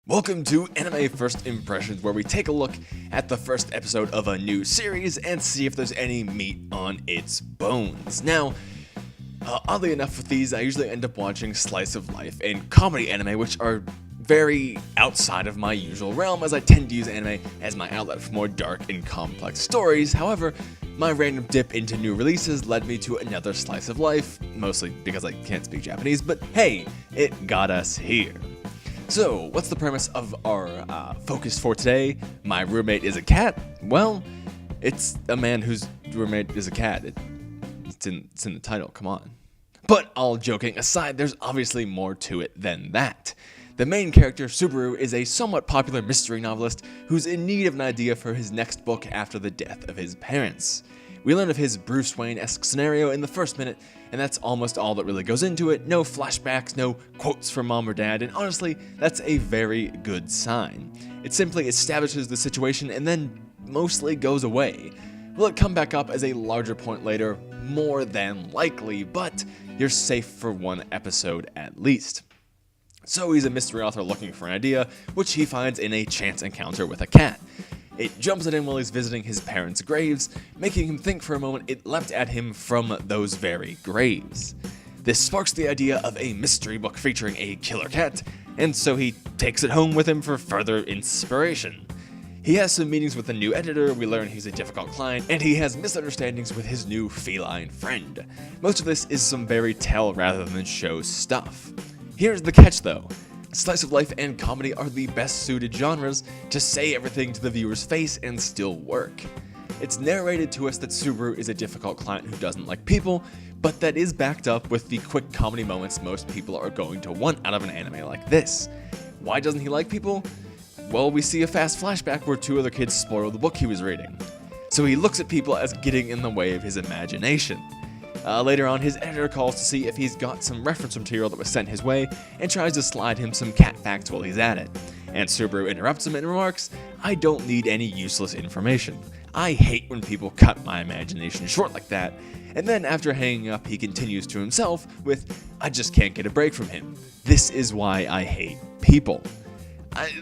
Welcome to Anime First Impressions, where we take a look at the first episode of a new series and see if there's any meat on its bones. Now, oddly enough with these, I usually end up watching slice of life and comedy anime, which are very outside of my usual realm, as I tend to use anime as my outlet for more dark and complex stories. However, my random dip into new releases led me to another slice of life, mostly because I can't speak Japanese, but hey, it got us here. So, what's the premise of our focus for today? My roommate is a cat? Well, it's a man whose roommate is a cat. It's in the title, come on. But all joking aside, there's obviously more to it than that. The main character, Subaru, is a somewhat popular mystery novelist who's in need of an idea for his next book after the death of his parents. We learn of his Bruce Wayne-esque scenario in the first minute, and that's almost all that really goes into it. No flashbacks, no quotes from mom or dad, and honestly, that's a very good sign. It simply establishes the situation and then mostly goes away. Will it come back up as a larger point later? More than likely, but you're safe for one episode at least. So he's a mystery author looking for an idea, which he finds in a chance encounter with a cat. It jumps at him while he's visiting his parents' graves, making him think for a moment it leapt at him from those very graves. This sparks the idea of a mystery book featuring a killer cat, and so he takes it home with him for further inspiration. He has some meetings with the new editor, we learn he's a difficult client, and he has misunderstandings with his new feline friend. Most of this is some very tell rather than show stuff. Here's the catch though. Slice of life and comedy are the best suited genres to say everything to the viewer's face and still work. It's narrated to us that Subaru is a difficult client who doesn't like people, but that is backed up with the quick comedy moments most people are going to want out of an anime like this. Why doesn't he like people? Well, we see a fast flashback where two other kids spoil the book he was reading. So he looks at people as getting in the way of his imagination. Later on, his editor calls to see if he's got some reference material that was sent his way and tries to slide him some cat facts while he's at it. And Subaru interrupts him and remarks, "I don't need any useless information. I hate when people cut my imagination short like that." And then after hanging up, he continues to himself with, "I just can't get a break from him. This is why I hate people."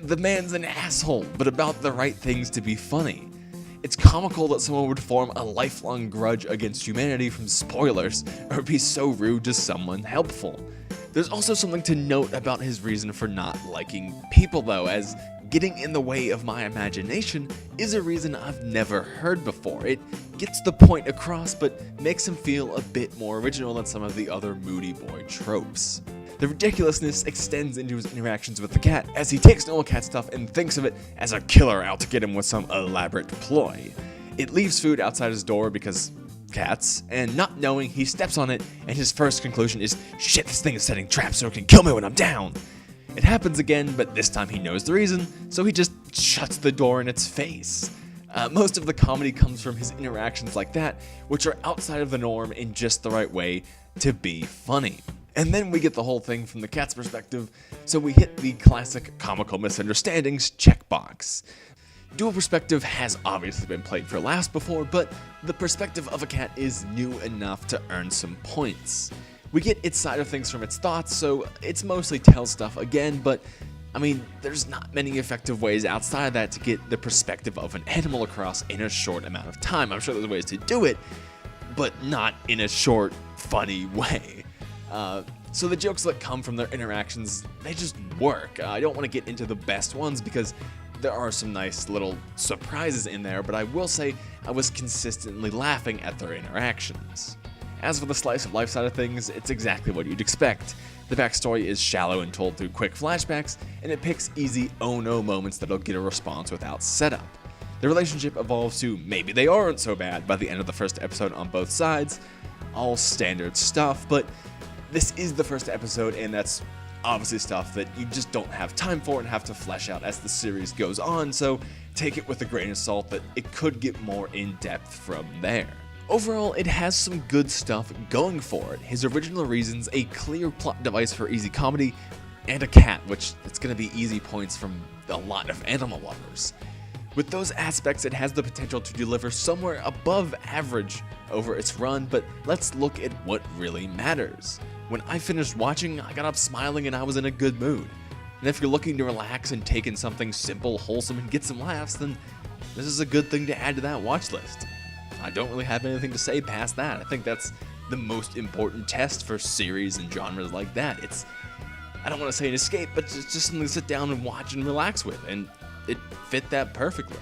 The man's an asshole, but about the right things to be funny. It's comical that someone would form a lifelong grudge against humanity from spoilers, or be so rude to someone helpful. There's also something to note about his reason for not liking people though, as getting in the way of my imagination is a reason I've never heard before. It gets the point across, but makes him feel a bit more original than some of the other moody boy tropes. The ridiculousness extends into his interactions with the cat, as he takes normal cat stuff and thinks of it as a killer out to get him with some elaborate ploy. It leaves food outside his door because cats, and not knowing, he steps on it, and his first conclusion is, "Shit, this thing is setting traps so it can kill me when I'm down." It happens again, but this time he knows the reason, so he just shuts the door in its face. Most of the comedy comes from his interactions like that, which are outside of the norm in just the right way to be funny. And then we get the whole thing from the cat's perspective, so we hit the classic comical misunderstandings checkbox. Dual perspective has obviously been played for laughs before, but the perspective of a cat is new enough to earn some points. We get its side of things from its thoughts, so it's mostly tell stuff again, but I mean, there's not many effective ways outside of that to get the perspective of an animal across in a short amount of time. I'm sure there's ways to do it, but not in a short, funny way. So the jokes that come from their interactions, they just work. I don't want to get into the best ones because there are some nice little surprises in there, but I will say I was consistently laughing at their interactions. As for the slice of life side of things, it's exactly what you'd expect. The backstory is shallow and told through quick flashbacks, and it picks easy oh no moments that'll get a response without setup. The relationship evolves to maybe they aren't so bad by the end of the first episode on both sides. All standard stuff, but this is the first episode, and that's obviously stuff that you just don't have time for and have to flesh out as the series goes on, so take it with a grain of salt that it could get more in-depth from there. Overall, it has some good stuff going for it. His original reasons, a clear plot device for easy comedy, and a cat, which it's going to be easy points from a lot of animal lovers. With those aspects, it has the potential to deliver somewhere above average over its run, but let's look at what really matters. When I finished watching, I got up smiling and I was in a good mood. And if you're looking to relax and take in something simple, wholesome, and get some laughs, then this is a good thing to add to that watch list. I don't really have anything to say past that. I think that's the most important test for series and genres like that. I don't want to say an escape, but just something to sit down and watch and relax with, and it fit that perfectly.